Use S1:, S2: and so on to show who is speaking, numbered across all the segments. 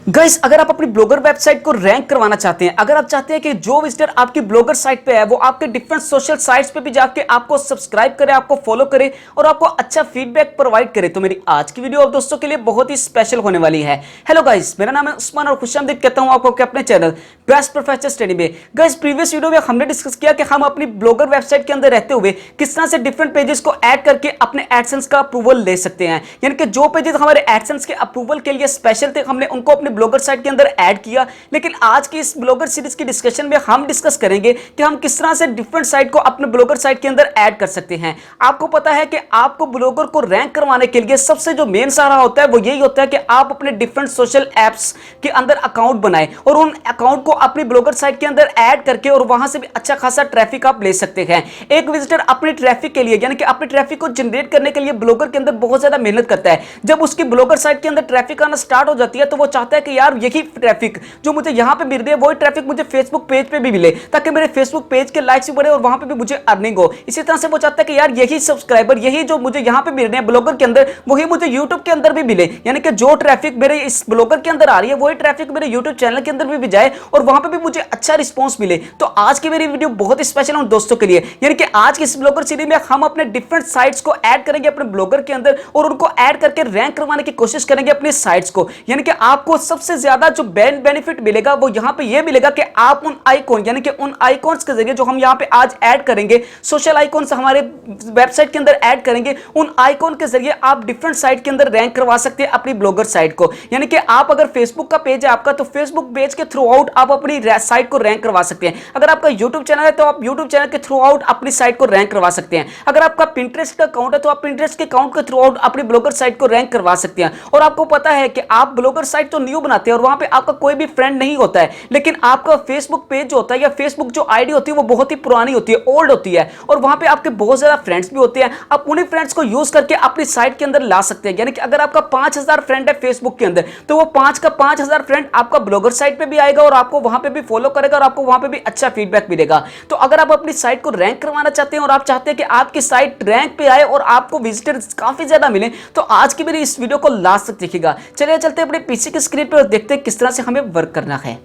S1: Guys, अगर आप अपनी ब्लॉगर वेबसाइट को रैंक करवाना चाहते हैं, अगर आप चाहते हैं कि जो विजिटर आपकी ब्लॉगर साइट पे है वो आपके डिफरेंट सोशल साइट्स पे भी जाके आपको सब्सक्राइब करे, आपको फॉलो करे और आपको अच्छा फीडबैक प्रोवाइड करे, तो मेरी आज की वीडियो आप दोस्तों के लिए बहुत ही स्पेशल होने वाली है। हेलो गाइस, मेरा नाम है उस्मान और खुशामदीद कहता हूं आपको अपने चैनल बेस्ट प्रोफेसर स्टडी में। गाइस, प्रीवियस वीडियो में हमने डिस्कस किया कि हम अपनी ब्लॉगर वेबसाइट के अंदर रहते हुए किस तरह से डिफरेंट पेजेस को ऐड करके अपने एडसेंस का अप्रूवल ले सकते हैं। यानी कि जो पेजेस हमारे एडसेंस के अप्रूवल के लिए स्पेशल थे, हमने उनको अपनी ब्लॉगर साइट के अंदर ऐड किया। लेकिन आज की इस ब्लॉगर सीरीज की डिस्कशन में हम डिस्कस करेंगे कि हम किस तरह से डिफरेंट साइट को अपने ब्लॉगर साइट के अंदर ऐड कर सकते हैं। आपको पता है कि आपको ब्लॉगर को रैंक करवाने के लिए सबसे जो मेन सहारा होता है वो यही होता है कि आप अपने डिफरेंट सोशल एप्स के अंदर अकाउंट बनाएं और उन अकाउंट को अपनी ब्लॉगर साइट के अंदर ऐड करके और वहां से भी अच्छा खासा ट्रैफिक आप ले सकते हैं। एक विजिटर अपने ट्रैफिक के लिए यानी कि अपने ट्रैफिक को जनरेट करने के लिए ब्लॉगर के अंदर बहुत ज्यादा मेहनत करता है। जब उसकी ब्लॉगर साइट के अंदर ट्रैफिक आना स्टार्ट हो जाती है तो वो चाहता है कि यार यही ट्रैफिक जो मुझे यहां पे मिल रही है वही ट्रैफिक मुझे फेसबुक पेज पे भी मिले, ताकि मेरे फेसबुक पेज के लाइक्स भी बढ़े और वहां पे भी मुझे अर्निंग हो। इसी तरह से वो चाहता है कि यार यही सब्सक्राइबर, यही जो मुझे यहां पे मिल रहे हैं ब्लॉगर के अंदर, वही मुझे यूट्यूब के अंदर भी मिले। यानी कि जो ट्रैफिक मेरे इस ब्लॉगर के अंदर आ रही है वही ट्रैफिक मेरे यूट्यूब चैनल के अंदर भी जाए और वहां पे भी मुझे अच्छा रिस्पॉन्स मिले। तो आज की मेरी वीडियो बहुत स्पेशल है उन दोस्तों के लिए। यानी कि आज की इस ब्लॉगर सीरीज में हम अपने डिफरेंट साइट्स को ऐड करेंगे अपने ब्लॉगर के अंदर और उनको ऐड करके रैंक करवाने की कोशिश करेंगे अपनी साइट्स को। यानी कि आपको सबसे ज्यादा जो बेनिफिट मिलेगा वो यहां पे ये मिलेगा कि आप उन आइकॉन यानी कि उन आइकॉन्स के जरिए जो हम यहां पे आज ऐड करेंगे, सोशल आइकॉन्स हमारे वेबसाइट के अंदर ऐड करेंगे, उन आइकॉन के जरिए आप डिफरेंट साइट के अंदर रैंक करवा सकते हैं अपनी ब्लॉगर साइट को। यानी कि आप अगर फेसबुक का पेज है आपका, तो फेसबुक पेज के थ्रू आउट आप अपनी साइट को रैंक करवा सकते हैं। अगर आपका यूट्यूब चैनल है तो आप यूट्यूब चैनल के थ्रू आउट अपनी साइट को रैंक करवा सकते हैं। अगर आपका पिंटरेस्ट का अकाउंट है तो आप पिंटरेस्ट के अकाउंट के थ्रू आउट अपनी ब्लॉगर साइट को रैंक करवा सकते हैं। और आपको पता है कि आप ब्लॉगर साइट तो न्यू बनाते हैं और वहां पे आपका कोई भी फ्रेंड नहीं होता है, लेकिन आपका फेसबुक पेज जो होता है या फेसबुक जो आईडी होती है वो बहुत ही पुरानी होती है, ओल्ड होती है, और वहां पे आपके बहुत ज्यादा फ्रेंड्स भी होते हैं। आप उन्हीं फ्रेंड्स को यूज करके अपनी साइट के अंदर ला सकते हैं। यानी कि अगर आपका 5000 फ्रेंड है फेसबुक के अंदर, तो वो 5 का 5000 फ्रेंड आपका ब्लॉगर साइट पे भी आएगा और आपको वहां पे भी फॉलो करेगा और आपको वहां पे भी अच्छा फीडबैक मिलेगा। तो अगर आप अपनी साइट को रैंक करवाना चाहते हैं और आप चाहते हैं कि आपकी साइट रैंक पे आए और आपको विजिटर्स काफी ज्यादा मिले, तो आज की मेरी इस वीडियो को लास्ट तक देखिएगा। चलिए चलते हैं अपने पीसी की स्क्रीन पर और देखते हैं किस तरह से हमें वर्क करना है।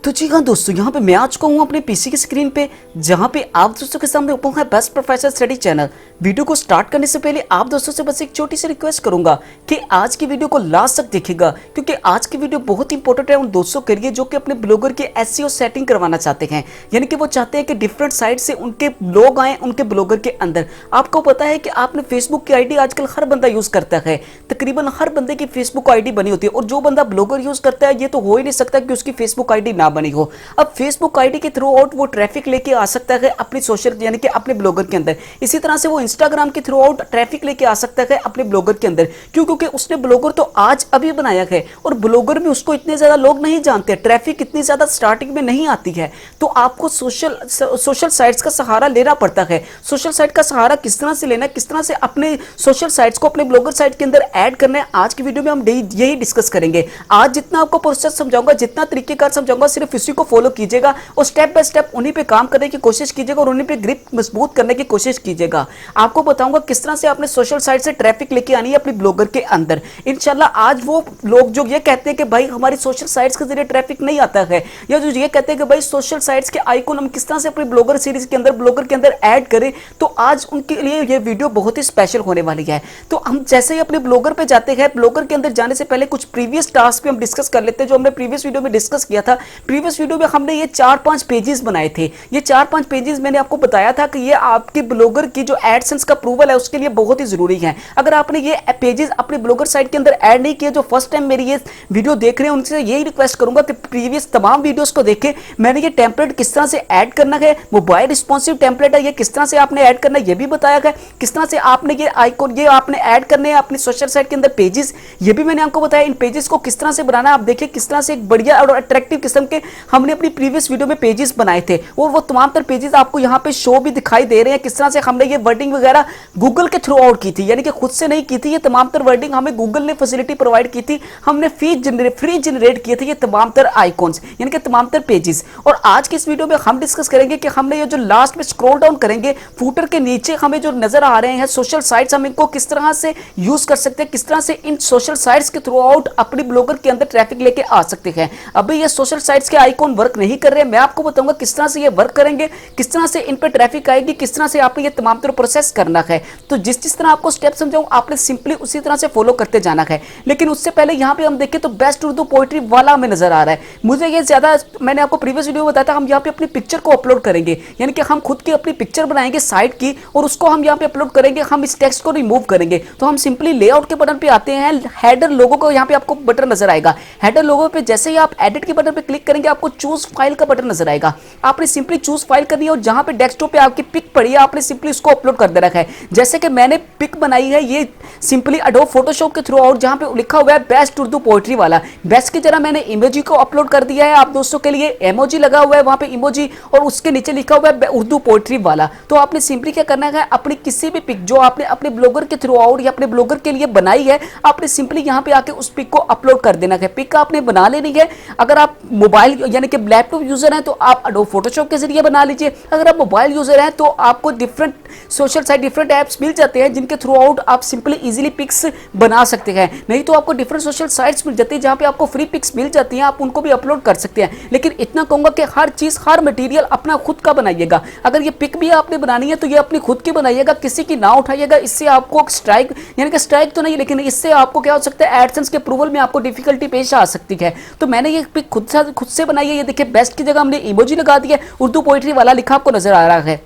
S1: तो जी हाँ दोस्तों, यहाँ पे मैं आ चुका हूँ अपने पीसी की स्क्रीन पे, जहाँ पे आप दोस्तों के सामने ओपन है best professor study channel. Video को स्टार्ट करने से पहले आप दोस्तों से बस एक छोटी सी रिक्वेस्ट करूंगा कि आज की वीडियो को लास्ट तक देखिएगा, क्योंकि आज की वीडियो बहुत इंपॉर्टेंट है उन दोस्तों के लिए जो कि अपने ब्लॉगर के एसईओ सेटिंग करवाना चाहते हैं। यानी कि वो चाहते हैं कि डिफरेंट साइट से उनके लोग आए उनके ब्लॉगर के अंदर। आपको पता है कि आपने फेसबुक की आईडी आजकल हर बंदा यूज करता है, तकरीबन हर बंदे की फेसबुक आईडी बनी होती है, और जो बंदा ब्लॉगर यूज करता है ये तो हो ही नहीं सकता कि उसकी फेसबुक आईडी ना बनी हो। अब फेसबुक आईडी के थ्रू आउट वो ट्रैफिक लेके आ सकता है अपनी सोशल यानी कि अपने ब्लॉगर के अंदर। इसी तरह से वो इंस्टाग्राम के थ्रू आउट ट्रैफिक लेके आ सकता है अपने ब्लॉगर के अंदर। क्यों? क्योंकि उसने ब्लॉगर तो आज अभी बनाया है और ब्लॉगर में उसको इतने ज्यादा लोग नहीं जानते, ट्रैफिक इतनी ज्यादा स्टार्टिंग में नहीं आती है। तो आपको सोशल साइट्स का सहारा लेना पड़ता है। सोशल साइट का सहारा किस तरह से लेना है, किस तरह से अपने सोशल साइट्स को अपने ब्लॉगर साइट के अंदर ऐड करना है, आज की वीडियो में हम यही डिस्कस करेंगे। आज जितना आपको प्रोसेस समझाऊंगा, जितना तरीकेकार समझाऊंगा, सिर्फ इसी को फॉलो कीजिएगा और स्टेप बाय स्टेप उन्हीं पे काम करने की कोशिश कीजिएगा और उन्हीं पे ग्रिप मजबूत करने की कोशिश कीजिएगा। आपको बताऊंगा किस तरह से आपने सोशल साइट से ट्रैफिक लेके आनी है अपनी ब्लॉगर के अंदर। इंशाल्लाह आज वो लोग जो ये कहते हैं कि भाई हमारी सोशल साइट्स के जरिए ट्रैफिक नहीं आता है, या जो ये कहते हैं कि भाई सोशल साइट्स के आइकॉन हम किस तरह से अपनी ब्लॉगर सीरीज के अंदर ब्लॉगर के अंदर ऐड करें, तो आज उनके लिए ये वीडियो बहुत ही स्पेशल होने वाली है। तो हम जैसे ही अपने ब्लॉगर पे जाते हैं, ब्लॉगर के अंदर जाने से पहले कुछ प्रीवियस टास्क पे हम डिस्कस कर लेते हैं जो हमने प्रीवियस वीडियो में डिस्कस किया था। प्रीवियस वीडियो में हमने ये 4-5 पेजेस बनाए थे। ये 4-5 पेजेस मैंने आपको बताया था कि ये आपके ब्लॉगर की जो एडसेंस का अप्रूवल है उसके लिए बहुत ही जरूरी है। अगर आपने ये पेजेस अपने ब्लॉगर साइट के अंदर ऐड नहीं किए, जो फर्स्ट टाइम मेरी ये वीडियो देख रहे हैं उनसे यही रिक्वेस्ट करूंगा कि प्रीवियस तमाम वीडियोस को देखें। मैंने ये टेम्पलेट किस तरह से ऐड करना है, मोबाइल रिस्पॉन्सिव टेम्पलेट है, ये किस तरह से आपने ऐड करना है ये भी बताया है। किस तरह से आपने ये आइकॉन ये आपने ऐड करने हैं अपनी सोशल साइट के अंदर पेजेस, ये भी मैंने आपको बताया। इन पेजेस को किस तरह से बनाना है, आप देखिए किस तरह से एक बढ़िया और अट्रैक्टिव किस्म के के हमने अपनी प्रीवियस वीडियो में पेजेस बनाए थे और वो तमाम तर पेजेस आपको यहाँ पे शो भी दिखाई दे रहे हैं। किस तरह से हमने ये वर्डिंग वगैरह गूगल के थ्रू आउट की थी, यानी कि खुद से नहीं की थी। ये तमाम तर वर्डिंग हमें गूगल ने फैसिलिटी प्रोवाइड की थी। हमने फ्री जनरेट किए थे ये तमाम तर आइकॉन्स, यानी कि तमाम तर पेजेस। और आज के इस वीडियो में हम डिस्कस करेंगे कि हमने ये जो लास्ट में स्क्रॉल डाउन करेंगे, फूटर के नीचे हमें जो नजर आ रहे हैं सोशल साइट्स, हम इनको किस तरह से यूज कर सकते हैं, किस तरह से इन सोशल साइट्स के थ्रू आउट अपनी ब्लॉगर के अंदर ट्रैफिक लेके आ सकते हैं। अभी ये सोशल साइट्स के आइकॉन वर्क नहीं कर रहे हैं, मैं आपको बताऊंगा किस तरह से ये वर्क करेंगे, किस तरह से इन पर ट्रैफिक आएगी, किस तरह से आपने ये तमाम तरह प्रोसेस करना है। तो जिस तरह आपको स्टेप समझाऊं, आपने सिंपली उसी तरह से फॉलो करते जाना है। लेकिन उससे पहले यहां पे हम देखें तो बेस्ट उर्दू पोएट्री वाला हमें नजर आ रहा है। मुझे ये ज्यादा, मैंने आपको प्रीवियस वीडियो में बताया था, हम यहाँ पे अपनी पिक्चर को अपलोड करेंगे, यानी कि हम खुद की अपनी पिक्चर बनाएंगे साइट की और उसको हम यहाँ पे अपलोड करेंगे। हम इस टेक्स्ट को रिमूव करेंगे। तो हम सिंपली लेआउट के बटन पे आते हैं, हेडर लोगो को यहाँ पे आपको बटन नजर आएगा। हेडर लोगो पे जैसे ही आप एडिट के बटन पे क्लिक करेंगे, आपको चूज फाइल का बटन नजर आएगा। आपने सिंपली चूज फाइल करनी है और जहां पे डेस्कटॉप पे आपकी पिक पड़ी है, आपने सिंपली उसको अपलोड कर देना है। जैसे कि मैंने पिक बनाई है, ये सिंपली एडोब फोटोशॉप के थ्रू आउट, जहां पे लिखा हुआ है बेस्ट उर्दू पोएट्री वाला, बेस्ट की जगह मैंने इमोजी को अपलोड कर दिया है। आप दोस्तों के लिए इमोजी लगा हुआ है वहां पे इमोजी, और उसके नीचे लिखा हुआ है उर्दू पोएट्री वाला। तो आपने सिंपली क्या करना है, अपनी किसी भी पिक जो आपने अपने ब्लॉगर के थ्रू आउट या अपने ब्लॉगर के लिए बनाई है, आपने सिंपली यहां पे आके उस पिक को अपलोड कर देना है। पिक आपने बना लेनी है। अगर आप मोबाइल यानी कि लैपटॉप यूजर हैं तो आप एडोब फोटोशॉप के जरिए बना लीजिए। अगर आप मोबाइल यूजर हैं तो आपको different social site, different apps मिल जाते हैं जिनके थ्रू आउट आप सिंपली इजीली पिक्स बना सकते हैं। नहीं तो आपको डिफरेंट सोशल साइट्स मिल जाती है जहां पे आपको फ्री पिक्स मिल जाती हैं, आप उनको भी अपलोड कर सकते हैं। लेकिन इतना कहूंगा कि हर चीज, हर मटेरियल अपना खुद का बनाइएगा। अगर ये पिक भी आपने बनानी है तो ये अपनी खुद की बनाइएगा, किसी की ना उठाइएगा। इससे आपको स्ट्राइक, यानी कि स्ट्राइक तो नहीं, लेकिन इससे आपको क्या हो सकता है, एडसेंस के अप्रूवल में आपको डिफिकल्टी पेश आ सकती है। तो मैंने ये पिक खुद से बनाई है। ये देखिए, बेस्ट की जगह हमने इमोजी लगा दिया, उर्दू पोएट्री वाला लिखा आपको नजर आ रहा है।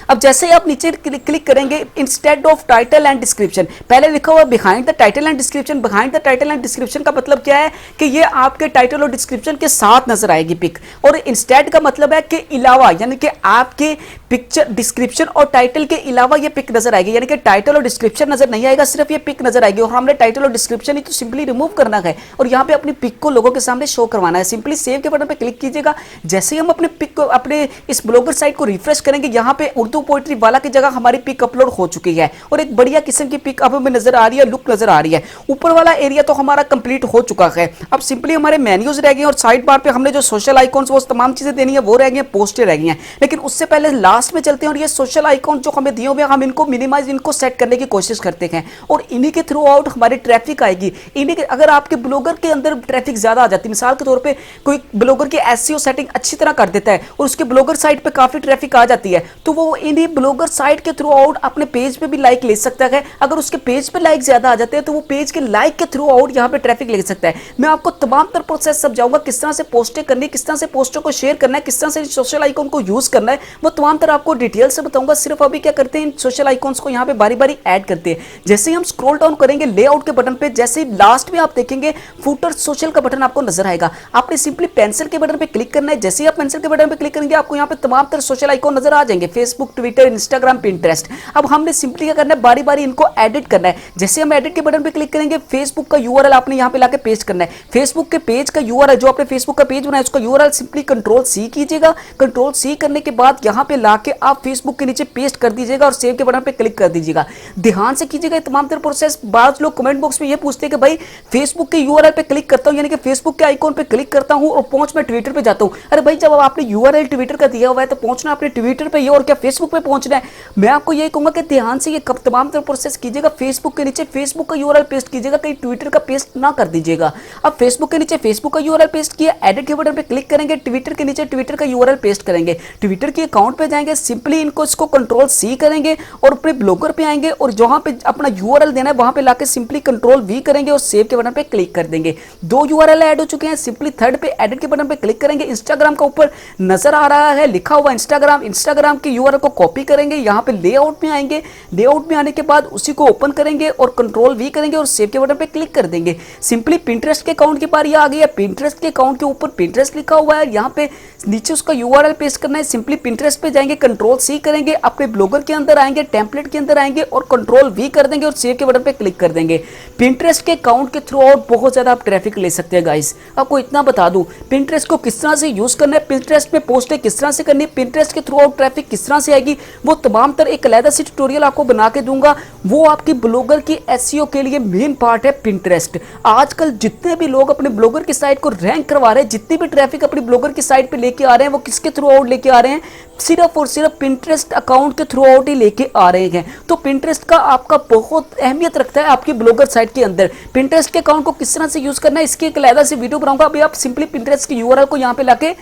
S1: अब जैसे ही आप नीचे क्लिक करेंगे, instead of title and description, पहले लिखा हुआ behind the title and description. Behind the title and description का मतलब क्या है कि ये आपके टाइटल और डिस्क्रिप्शन के साथ नजर आएगी पिक। और इंस्टेड का मतलब है कि अलावा, यानी कि आपके पिक्चर, डिस्क्रिप्शन और टाइटल के अलावा ये पिक नजर आएगी, यानी कि टाइटल और डिस्क्रिप्शन नजर नहीं आएगा, सिर्फ ये पिक नजर आएगी। और हमने टाइटल और डिस्क्रिप्शन ही तो सिंपली रिमूव करना है और यहाँ पे अपनी पिक को लोगों के सामने शो करवाना है। सिंपली सेव के बटन पे क्लिक कीजिएगा। जैसे ही हम अपने पिक को, अपने इस ब्लॉगर साइट को रिफ्रेश करेंगे, यहाँ पे उर्दू पोएट्री वाला की जगह हमारी पिक अपलोड हो चुकी है और एक बढ़िया किस्म की पिक अब हमें नजर आ रही है, लुक नजर आ रही है। ऊपर वाला एरिया तो हमारा कंप्लीट हो चुका है। अब सिंपली हमारे मेन्यूज रह गए और साइड बार पे हमने जो सोशल आइकॉन्स, वो तमाम चीजें देनी है, वो रह गई, पोस्टें रह गई हैं। लेकिन उससे पहले लास्ट में चलते हैं और ये सोशल आइकॉन जो हमें दिए हुए, हम इनको मिनिमाइज, इनको सेट करने की कोशिश करते हैं और इन्हीं के थ्रू आउट हमारी ट्रैफिक आएगी। इन्हीं के, अगर आपके ब्लॉगर के अंदर ट्रैफिक ज्यादा आ जाती है, मिसाल के तौर पे कोई ब्लॉगर की एसईओ सेटिंग अच्छी तरह कर देता है और उसके ब्लॉगर साइट पे काफी ट्रैफिक आ जाती है, तो वो इन्हीं ब्लॉगर साइट के थ्रू आउट अपने पेज पे भी लाइक ले सकता है। अगर उसके पेज पे लाइक ज्यादा आ जाते हैं तो वो पेज के लाइक के थ्रू आउट यहाँ पे ट्रैफिक ले सकता है। मैं आपको तमाम तरह प्रोसेस समझाऊंगा, किस तरह से पोस्टें करनी, किस तरह से पोस्टों को शेयर करना है, किस तरह से सोशल आइकॉन को यूज करना है, वो तमाम तरह आपको डिटेल से बताऊंगा। सिर्फ अभी क्या करते हैं, इन सोशल आइकॉन्स को यहाँ पे बारी बारी ऐड करते हैं। जैसे ही हम स्क्रॉल डाउन करेंगे लेआउट के बटन पे, जैसे ही लास्ट में आप देखेंगे फुटर सोशल का बटन आपको नजर आएगा। आपने सिंपली पेंसिल के बटन पे क्लिक करना है। जैसे ही आप पेंसिल के बटन पे क्लिक करेंगे, आपको यहाँ पे तमाम तरह सोशल आइकॉन नजर आ जाएंगे, फेसबुक, ट्विटर, इंस्टाग्राम, पिंटरेस्ट। अब हमने सिंपली क्या करना है, बारी बारी इनको एडिट करना है। जैसे हम एडिट के बटन पे क्लिक करेंगे, फेसबुक का यूआरएल आपने यहाँ पे लाके पेस्ट करना है। फेसबुक के पेज का यूआरएल, जो आपने फेसबुक का पेज बनाया, उसका यूआरएल सिंपली कंट्रोल सी कीजिएगा। कंट्रोल सी करने के बाद यहाँ पे लाके आप फेसबुक के नीचे पेस्ट कर दीजिएगा और सेव के बटन पे क्लिक कर दीजिएगा। ध्यान से कीजिएगा तमाम तरह प्रोसेस। बात लोग कमेंट बॉक्स में ये पूछते हैं कि भाई फेसबुक के यूआरएल पे क्लिक करता हूं, यानी कि फेसबुक के आइकॉन पे क्लिक करता हूं और पहुंच मैं ट्विटर पे जाता हूं। अरे भाई, जब आपने यूआरएल ट्विटर का दिया हुआ है तो पहुंचना आपने ट्विटर पे ही, और क्या फेसबुक पे पहुंचना है। मैं आपको ये कहूंगा कि ध्यान से ये तमाम तरह प्रोसेस कीजिएगा। फेसबुक के नीचे फेसबुक का यूआरएल पेस्ट कीजिएगा, कहीं ट्विटर का पेस्ट ना कर दीजिएगा। अब फेसबुक के नीचे फेसबुक का यूआरएल पेस्ट किया, एडिट के बटन पे क्लिक करेंगे, ट्विटर के नीचे ट्विटर का यूआरएल पेस्ट करेंगे, ट्विटर के अकाउंट पे जाएंगे, सिंपली इनको इसको कंट्रोल सी करेंगे और अपने ब्लॉगर पे आएंगे और जहां पे अपना यूआरएल देना है वहां पे लाके सिंपली कंट्रोल वी करेंगे और सेव के बटन पे क्लिक कर देंगे। 2 यूआरएल ऐड हो चुके हैं। सिंपली थर्ड पे एडिट के बटन पे क्लिक करेंगे। इंस्टाग्राम का ऊपर नजर आ रहा है लिखा हुआ इंस्टाग्राम, इंस्टाग्राम के यूआरएल को कॉपी करेंगे, यहाँ पे लेआउट में आएंगे। लेआउट में आने के बाद उसी को ओपन करेंगे और कंट्रोल वी करेंगे और सेव के बटन पे क्लिक कर देंगे। सिंपली पिंटरेस्ट के अकाउंट की बारी आ गई है। पिंटरेस्ट के अकाउंट के ऊपर पिंटरेस्ट लिखा हुआ है, यहाँ पे नीचे उसका यूआरएल पेस्ट करना है, सिंपली पिंटरेस्ट पे जाएंगे, कंट्रोल सी करेंगे, अपने ब्लॉगर के अंदर आएंगे, टेम्पलेट के अंदर आएंगे और कंट्रोल वी कर देंगे और सेव के बटन पे क्लिक कर देंगे। पिंटरेस्ट के अकाउंट के थ्रू आउट बहुत ज्यादा आप ट्रैफिक ले सकते हैं गाइस। आपको इतना बता दूं, पिंटरेस्ट को किस तरह से यूज करना है, पिंटरेस्ट में पोस्टें किस तरह से करनी है, पिंटरेस्ट के थ्रू आउट ट्रैफिक किस तरह से आएगी, वो तमाम तरह एक अलग से ट्यूटोरियल आपको बना के दूंगा। वो आपकी ब्लॉगर की एसईओ के लिए मेन पार्ट है पिंटरेस्ट। आजकल जितने भी लोग अपने ब्लॉगर की साइट को रैंक करवा रहे हैं, जितनी भी ट्रैफिक अपनी ब्लॉगर की साइट पे लेके आ रहे हैं, वो किसके थ्रू आउट लेके आ रहे हैं, सिर्फ और सिर्फ पिंटरेस्ट अकाउंट के थ्रू आउट ही लेके आ रहे हैं। तो पिंटरेस्ट का आपका बहुत अहमियत रखता है आपकी ब्लॉगर साइट के अंदर। पिंटरेस्ट के अकाउंट को किस तरह से यूज करना है, इसकी एक अलग से वीडियो बनाऊंगा। अभी आप सिंपली पिंटरेस्ट की यूआरएल को यहाँ पे लाके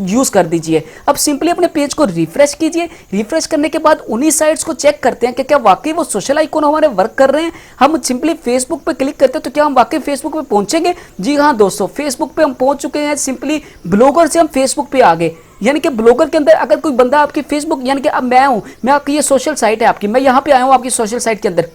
S1: यूज कर दीजिए। अब सिंपली अपने पेज को रिफ्रेश कीजिए। रिफ्रेश करने के बाद उन्हीं साइट्स को चेक करते हैं कि क्या वाकई वो सोशल आइकॉन हमारे वर्क कर रहे हैं। हम सिंपली फेसबुक पे क्लिक करते हैं तो क्या हम वाकई फेसबुक पे पहुंचेंगे? जी हाँ दोस्तों, फेसबुक पे हम पहुंच चुके हैं। सिंपली ब्लॉगर से हम फेसबुक पे आ गए। यानी कि ब्लॉगर के अंदर अगर कोई बंदा आपकी फेसबुक, यानी कि अब मैं हूं, मैं आपकी ये सोशल साइट है आपकी, मैं यहाँ पे आया हूँ आपकी सोशल साइट के अंदर।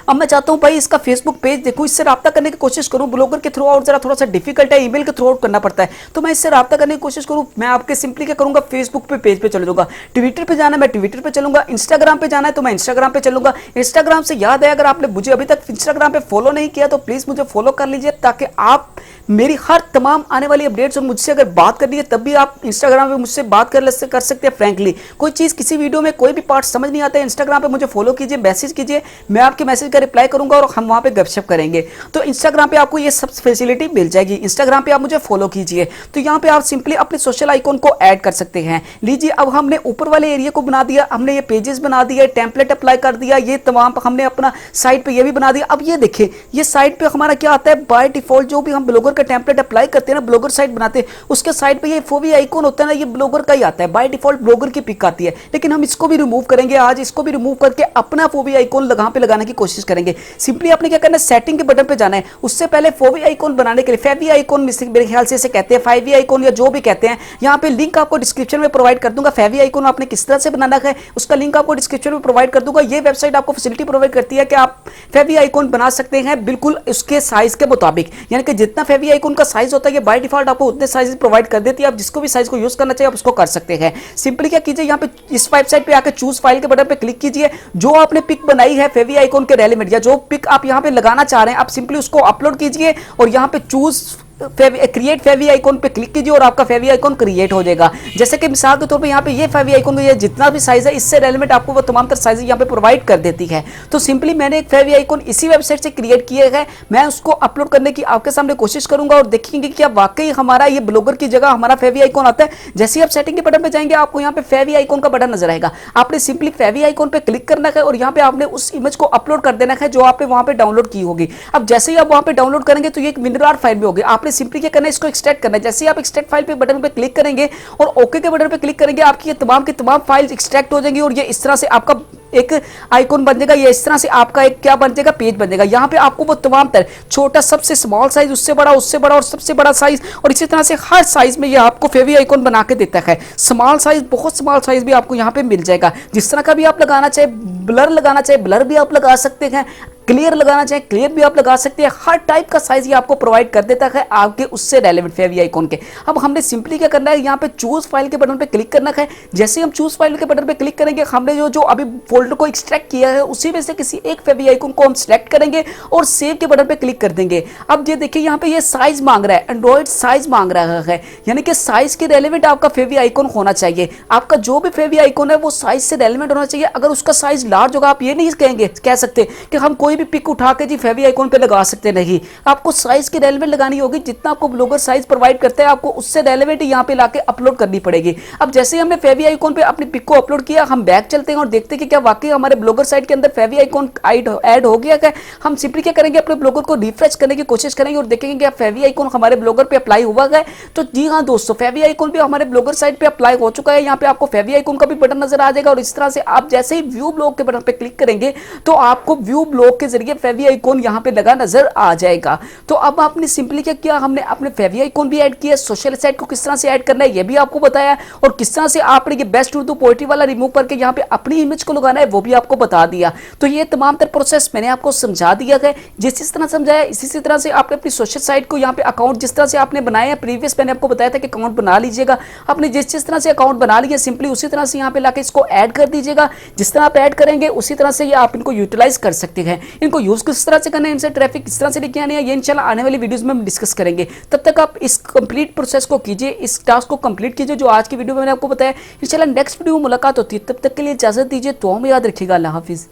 S1: अब मैं चाहता हूं भाई इसका फेसबुक पेज देखूं, इससे राब्ता करने की कोशिश करूं। ब्लॉगर के थ्रू आउट जरा थोड़ा सा डिफिकल्ट है, ईमेल के थ्रू आउट करना पड़ता है, तो मैं इससे राब्ता करने की कोशिश करूं। मैं आपके सिंपली क्या करूंगा, फेसबुक पे पेज पे चले जाऊंगा। ट्विटर पे जाना है, मैं ट्विटर पे चलूंगा। इंस्टाग्राम पे जाना है तो मैं इंस्टाग्राम पे चलूंगा। इंस्टाग्राम से याद है, अगर आपने मुझे अभी तक इंस्टाग्राम पे फॉलो नहीं किया तो प्लीज मुझे फॉलो कर लीजिए, ताकि आप मेरी हर तमाम आने वाली अपडेट्स और मुझसे अगर बात करनी है तब भी आप इंस्टाग्राम पे मुझसे बात कर सकते हैं फ्रैंकली। कोई चीज़ किसी वीडियो में कोई भी पार्ट समझ नहीं आता है, इंस्टाग्राम पे मुझे फॉलो कीजिए, मैसेज कीजिए, मैं आपके मैसेज का रिप्लाई करूंगा और हम वहां पे गपशप करेंगे। तो इंस्टाग्राम पे आपको ये सब फैसिलिटी मिल जाएगी। इंस्टाग्राम पे आप मुझे फॉलो कीजिए। तो यहाँ पे आप सिंपली अपने सोशल आइकॉन को ऐड कर सकते हैं। लीजिए, अब हमने ऊपर वाले एरिया को बना दिया, हमने ये पेजेस बना दिया, टेम्पलेट अप्लाई कर दिया, ये तमाम हमने अपना साइट पे ये भी बना दिया। अब ये देखिए, ये साइट पे हमारा क्या आता है, बाय डिफॉल्ट जो भी हम ब्लॉगर का टेम्पलेट अप्लाई करते हैं ना, ब्लॉगर साइट बनाते हैं, उसके साइट पे ये फोवी आइकॉन होता है ना, ये ब्लॉगर का ही आता है। बाय डिफॉल्ट ब्लॉगर की पिक आती है, लेकिन हम इसको भी रिमूव करेंगे आज। इसको भी रिमूव करके अपना फोवी आइकॉन लगाने की कोशिश करेंगे। सिंपली आपने क्या करना है, सेटिंग के बटन पे जाना है। उससे पहले फोवी आइकॉन बनाने के लिए फेवी आइकॉन, मेरे ख्याल से इसे कहते हैं, फाइवी आइकॉन या जो भी कहते हैं, यहाँ पे लिंक आपको डिस्क्रिप्शन में प्रोवाइड कर दूंगा। फेवी आइकॉन आपने किस तरह से बनाना है उसका लिंक आपको डिस्क्रिप्शन में प्रोवाइड कर दूंगा। ये वेबसाइट आपको फैसिलिटी प्रोवाइड करती है कि आप फेवी आइकॉन बना सकते हैं बिल्कुल उसके साइज के मुताबिक। यानी कि जितना फेवी आइकॉन का साइज होता है ये बाय डिफॉल्ट आपको उतने साइज प्रोवाइड कर देती है। आप जिसको भी साइज को यूज करना चाहिए आप उसको कर सकते हैं। सिंपली क्या कीजिए, यहाँ पे इस वेबसाइट पे आकर चूज फाइल के बटन पे क्लिक कीजिए। जो आपने पिक बनाई है फेवी आइकॉन के रेलेवेंट, या जो पिक आप यहाँ पे लगाना चाह रहे हैं, आप सिंपली उसको अपलोड कीजिए और यहाँ पे चूज क्रिएट फेवी आइकॉन पे क्लिक कीजिए और आपका फेवी आइकॉन क्रिएट हो जाएगा। जैसे कि मिसाल के तौर पे यहाँ पे ये फेवी आइकॉन का जितना भी साइज है, इससे रेलेवेंट आपको वो तमाम तरह साइज यहाँ पे प्रोवाइड कर देती है। तो सिंपली मैंने एक फेवी आइकॉन इसी वेबसाइट से क्रिएट किए है, मैं उसको अपलोड करने की आपके सामने कोशिश करूंगा और देखेंगे कि क्या वाकई हमारा ये ब्लॉगर की जगह हमारा फेवी आइकॉन आता है। जैसे ही आप सेटिंग के बटन पे जाएंगे आपको यहाँ पे फेवी आइकॉन का बटन नजर आएगा। आपने सिंपली फेवी आइकॉन पे क्लिक करना है और यहाँ पे आपने उस इमेज को अपलोड कर देना है जो आपने वहां पे डाउनलोड की होगी। अब जैसे ही आप वहां पे डाउनलोड करेंगे तो ये एक मिनरार फाइल में होगी। आपने सिंपली क्या करना है, इसको एक्सट्रैक्ट करना है। जैसे ही आप एक्सट्रैक्ट फाइल पे बटन पे क्लिक करेंगे और ओके के बटन पे क्लिक करेंगे, आपकी ये तमाम की तमाम फाइल्स एक्सट्रैक्ट हो जाएंगी और ये इस तरह से आपका एक आइकॉन बन जाएगा। ये इस तरह से आपका एक क्या बन जाएगा, पेज बन जाएगा। यहाँ पे आपको वो तमाम तरह, छोटा सबसे स्मॉल साइज, उससे बड़ा और सबसे बड़ा साइज, और इसी तरह से हर साइज में ये आपको फेवी आइकॉन बना के देता है। स्मॉल साइज, बहुत स्मॉल साइज भी आपको यहाँ पे मिल जाएगा। जिस तरह का भी आप लगाना चाहे, ब्लर लगाना चाहे ब्लर भी आप लगा सकते हैं, क्लियर लगाना चाहे क्लियर भी आप लगा सकते हैं। हर टाइप का साइज ये आपको प्रोवाइड कर देता है आपके उससे रेलेवेंट फेवी आइकॉन के। अब हमने सिंपली क्या करना है, यहाँ पे चूज फाइल के बटन पे क्लिक करना है। जैसे हम चूज फाइल के बटन पे क्लिक करेंगे, हमने जो अभी फोल्डर को एक्सट्रैक्ट किया है उसी में से किसी एक फेवी आइकॉन को हम सिलेक्ट करेंगे और सेव के बटन पे क्लिक कर देंगे। अब ये देखिए, यहाँ पे ये साइज मांग रहा है, एंड्रॉइड साइज मांग रहा है, यानी कि साइज के रेलेवेंट आपका फेवी आइकॉन होना चाहिए। आपका जो भी फेवी आइकॉन है वो साइज से रेलेवेंट होना चाहिए। अगर उसका साइज लार्ज होगा, आप ये नहीं कह सकते कि हम कोई भी पिक उठा के जी फेवी आइकॉन पे लगा सकते, नहीं। आपको साइज के रेलेवेंट लगानी होगी। जितना आपको ब्लॉगर साइज प्रोवाइड करता है आपको उससे रेलेवेंट यहाँ पे लाके अपलोड करनी पड़ेगी। अब जैसे ही हमने फेवी आइकॉन पे अपनी पिक को अपलोड किया, हम बैक चलते हैं और देखते हैं कि क्या वाकई हमारे ब्लॉगर साइट के अंदर फेवी आइकॉन ऐड हो गया है। हम सिंपली क्या करेंगे, अपने ब्लॉगर को रिफ्रेश करने की कोशिश करेंगे और देखेंगे कि फेवी आइकॉन हमारे ब्लॉगर पे अप्लाई हुआ है। तो जी हाँ दोस्तों, फेवी आइकॉन भी हमारे ब्लॉगर साइट पे अप्लाई हो चुका है। यहाँ पे आपको फेवी आइकॉन का भी बटन नजर आ जाएगा और इस तरह से आप जैसे ही व्यू ब्लॉग के बटन पे क्लिक करेंगे तो आपको व्यू ब्लॉग के जरिए फेवी आइकॉन यहाँ पे लगा नजर आ जाएगा। तो अब आपने सिंपली क्या किया, हमने अपने फेवी आइकॉन भी ऐड किया, सोशल साइट को किस तरह से ऐड करना है ये भी आपको बताया, और किस तरह से आपने ये बेस्ट उर्दू पोएट्री वाला रिमूव करके यहाँ पे अपनी इमेज को लगाना है वो भी आपको बता दिया। तो ये तमाम तर प्रोसेस मैंने आपको समझा दिया है। जिस तरह समझाया इसी तरह से आपने अपनी सोशल साइट को यहाँ पे अकाउंट जिस तरह से आपने बनाया है, प्रीवियस मैंने आपको बताया था कि अकाउंट बना लीजिएगा। आपने जिस तरह से अकाउंट बना लिया सिंपली उसी तरह से यहाँ पे लाके इसको ऐड कर दीजिएगा। जिस तरह आप ऐड करेंगे उसी तरह से ये आप इनको यूटिलाइज कर सकते हैं। इनको यूज किस तरह से करना है, इनसे ट्रैफिक किस तरह से लेके आने हैं, ये इंशाल्लाह आने वाली वीडियोस में हम डिस्कस करेंगे। तब तक आप इस कंप्लीट प्रोसेस को कीजिए, इस टास्क को कंप्लीट कीजिए जो आज की वीडियो में मैंने आपको बताया। इंशाल्लाह नेक्स्ट वीडियो में मुलाकात होती है, तब तक के लिए इजाजत दीजिए। तो हमें याद रखिएगा। अल्लाह हाफिज।